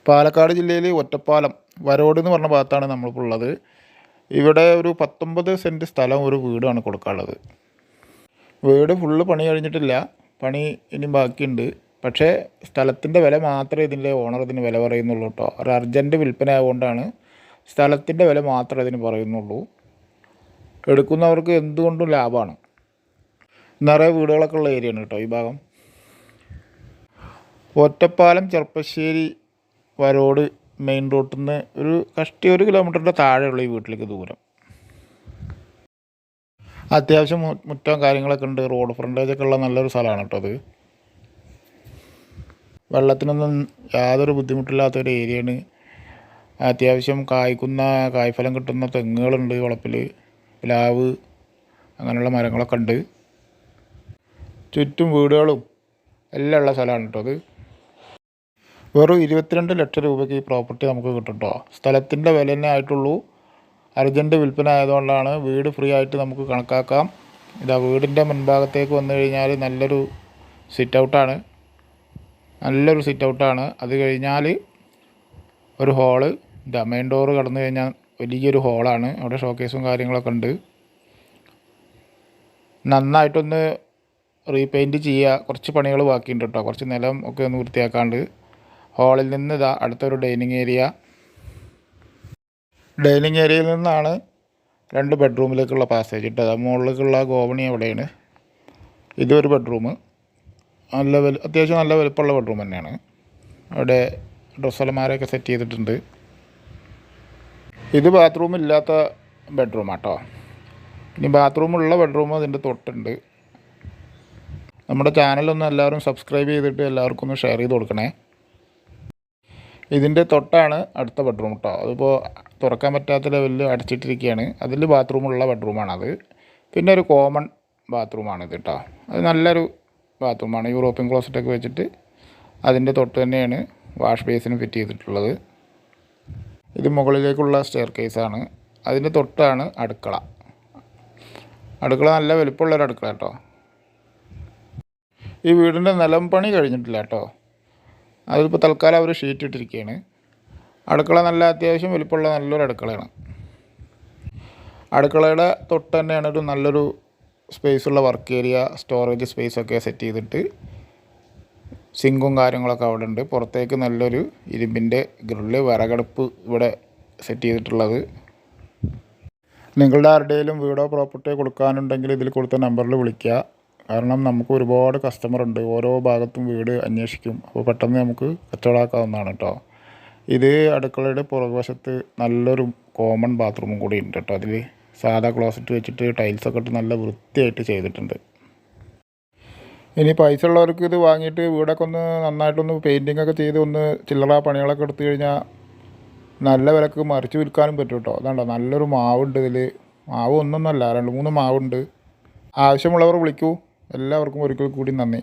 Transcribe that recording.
പാലക്കാട് ജില്ലയിൽ ഒറ്റപ്പാലം വരോട് എന്ന് പറഞ്ഞ ഭാഗത്താണ് നമ്മളിപ്പോൾ ഉള്ളത്. ഇവിടെ ഒരു 19 സെൻറ്റ് സ്ഥലം ഒരു വീടാണ് കൊടുക്കാനുള്ളത്. വീട് ഫുള്ള് പണി കഴിഞ്ഞിട്ടില്ല, പണി ഇനി ബാക്കിയുണ്ട്. പക്ഷേ സ്ഥലത്തിൻ്റെ വില മാത്രമേ ഇതിൻ്റെ ഓണർ ഇതിന് വില പറയുന്നുള്ളൂ കേട്ടോ. ഒരു അർജൻറ്റ് വിൽപ്പന ആയതുകൊണ്ടാണ് സ്ഥലത്തിൻ്റെ വില മാത്രമേ ഇതിന് പറയുന്നുള്ളൂ. എടുക്കുന്നവർക്ക് എന്തുകൊണ്ടും ലാഭമാണ്. നിറയെ വീടുകളൊക്കെ ഉള്ള ഏരിയയാണ് കേട്ടോ ഈ ഭാഗം. ഒറ്റപ്പാലം ചെർപ്പശ്ശേരി വരോട് മെയിൻ റോട്ടിൽ നിന്ന് ഒരു 1 കിലോമീറ്ററിൻ്റെ താഴെയുള്ള ഈ വീട്ടിലേക്ക് ദൂരം. അത്യാവശ്യം മുറ്റവും കാര്യങ്ങളൊക്കെ ഉണ്ട്, റോഡ് ഫ്രണ്ടേജൊക്കെ ഉള്ള നല്ലൊരു സ്ഥലമാണ് കേട്ടോ അത്. വെള്ളത്തിനൊന്നും യാതൊരു ബുദ്ധിമുട്ടില്ലാത്തൊരു ഏരിയയാണ്. അത്യാവശ്യം കായ്ഫലം കിട്ടുന്ന തെങ്ങുകളുണ്ട്, വളപ്പിൽ പ്ലാവ് അങ്ങനെയുള്ള മരങ്ങളൊക്കെ ഉണ്ട്. ചുറ്റും വീടുകളും എല്ലാം ഉള്ള സ്ഥലമാണ് കേട്ടോ അത്. വെറും 22 ലക്ഷം രൂപയ്ക്ക് ഈ പ്രോപ്പർട്ടി നമുക്ക് കിട്ടും കേട്ടോ. സ്ഥലത്തിൻ്റെ വില തന്നെ ആയിട്ടുള്ളൂ. അർജൻറ്റ് വിൽപ്പന ആയതുകൊണ്ടാണ്. വീട് ഫ്രീ ആയിട്ട് നമുക്ക് കണക്കാക്കാം. ഇതാ വീടിൻ്റെ മുൻഭാഗത്തേക്ക് വന്നു കഴിഞ്ഞാൽ നല്ലൊരു സിറ്റ് ഔട്ടാണ്. അത് കഴിഞ്ഞാൽ ഒരു ഹോള്, ഇതാ മെയിൻ ഡോറ് കടന്നു കഴിഞ്ഞാൽ വലിയൊരു ഹോളാണ്. അവിടെ ഷോക്കേസും കാര്യങ്ങളൊക്കെ ഉണ്ട്. നന്നായിട്ടൊന്ന് റീപെയിൻറ്റ് ചെയ്യുക, കുറച്ച് പണികൾ ബാക്കിയുണ്ട് കേട്ടോ. കുറച്ച് നിലം ഒക്കെ ഒന്ന് വൃത്തിയാക്കാണ്ട്. ഹാളിൽ നിന്ന് ഇതാ അടുത്തൊരു ഡൈനിങ് ഏരിയയിൽ നിന്നാണ് 2 ബെഡ്റൂമിലേക്കുള്ള പാസേജ് കേട്ടോ. മുകളിലേക്കുള്ള ഗോവണി അവിടെയാണ്. ഇതൊരു ബെഡ്റൂം, അത്യാവശ്യം നല്ല വലുപ്പമുള്ള ബെഡ്റൂം തന്നെയാണ്. അവിടെ ഡ്രസ്സ് അലമാരയൊക്കെ സെറ്റ് ചെയ്തിട്ടുണ്ട്. ഇത് ബാത്റൂം ഇല്ലാത്ത ബെഡ്റൂമാട്ടോ. ഇനി ബാത്റൂമുള്ള ബെഡ്റൂം അതിൻ്റെ തൊട്ടുണ്ട്. നമ്മുടെ ചാനലൊന്ന് എല്ലാവരും സബ്സ്ക്രൈബ് ചെയ്തിട്ട് എല്ലാവർക്കും ഒന്ന് ഷെയർ ചെയ്ത് കൊടുക്കണേ. ഇതിൻ്റെ തൊട്ടാണ് അടുത്ത ബെഡ്റൂം കേട്ടോ. അതിപ്പോൾ തുറക്കാൻ പറ്റാത്ത ലെവലിൽ അടച്ചിട്ടിരിക്കുകയാണ്. അതിൽ ബാത്റൂമുള്ള ബെഡ്റൂമാണത്. പിന്നെ ഒരു കോമൺ ബാത്റൂമാണിത് കേട്ടോ. അത് നല്ലൊരു ബാത്റൂമാണ്. യൂറോപ്യൻ ക്ലോസറ്റൊക്കെ വെച്ചിട്ട് അതിൻ്റെ തൊട്ട് തന്നെയാണ് വാഷ് ബേസിന് ഫിറ്റ് ചെയ്തിട്ടുള്ളത്. ഇത് മുകളിലേക്കുള്ള സ്റ്റെയർ കേസാണ്. അതിൻ്റെ തൊട്ടാണ് അടുക്കള. നല്ല വലുപ്പമുള്ളൊരു അടുക്കള കേട്ടോ. ഈ വീടിൻ്റെ നിലം പണി കഴിഞ്ഞിട്ടില്ല കേട്ടോ. അതിലിപ്പോൾ തൽക്കാലം അവർ ഷീറ്റ് ഇട്ടിരിക്കുകയാണ്. അടുക്കള നല്ല അത്യാവശ്യം വലുപ്പമുള്ള നല്ലൊരു അടുക്കളയാണ്. അടുക്കളയുടെ തൊട്ട് തന്നെയാണ് ഒരു നല്ലൊരു സ്പേസുള്ള വർക്ക് ഏരിയ, സ്റ്റോറേജ് സ്പേസൊക്കെ സെറ്റ് ചെയ്തിട്ട് സിങ്കും കാര്യങ്ങളൊക്കെ അവിടെ ഉണ്ട്. പുറത്തേക്ക് നല്ലൊരു ഇരുമ്പിൻ്റെ ഗ്രില്ല്, വിറകടുപ്പ് ഇവിടെ സെറ്റ് ചെയ്തിട്ടുള്ളത്. നിങ്ങളുടെ ആരുടെയും വീടോ പ്രോപ്പർട്ടിയോ കൊടുക്കാനുണ്ടെങ്കിൽ ഇതിൽ കൊടുത്ത നമ്പറിൽ വിളിക്കുക. കാരണം നമുക്ക് ഒരുപാട് കസ്റ്റമർ ഉണ്ട്, ഓരോ ഭാഗത്തും വീട് അന്വേഷിക്കും. അപ്പോൾ പെട്ടെന്ന് നമുക്ക് കച്ചവടമാക്കാവുന്നതാണ് കേട്ടോ. ഇത് അടുക്കളയുടെ പുറകുവശത്ത് നല്ലൊരു കോമൺ ബാത്റൂമും കൂടി ഉണ്ട് കേട്ടോ. അതിൽ സാധാ ക്ലോസറ്റ് വെച്ചിട്ട് ടൈൽസൊക്കെ ഇട്ട് നല്ല വൃത്തിയായിട്ട് ചെയ്തിട്ടുണ്ട്. ഇനി പൈസ ഉള്ളവർക്ക് ഇത് വാങ്ങിയിട്ട് വീടൊക്കെ ഒന്ന് നന്നായിട്ടൊന്ന് പെയിൻറ്റിങ്ങൊക്കെ ചെയ്ത് ഒന്ന് ചില്ലറ പണികളൊക്കെ എടുത്തു കഴിഞ്ഞാൽ നല്ല വിലക്ക് മറിച്ച് വിൽക്കാനും പറ്റും കേട്ടോ. അതാണ്ടോ നല്ലൊരു മാവുണ്ട് ഇതിൽ. മാവ് ഒന്നൊന്നല്ല, 2-3 മാവുണ്ട്. ആവശ്യമുള്ളവർ വിളിക്കൂ. എല്ലാവർക്കും ഒരിക്കൽ കൂടി നന്ദി.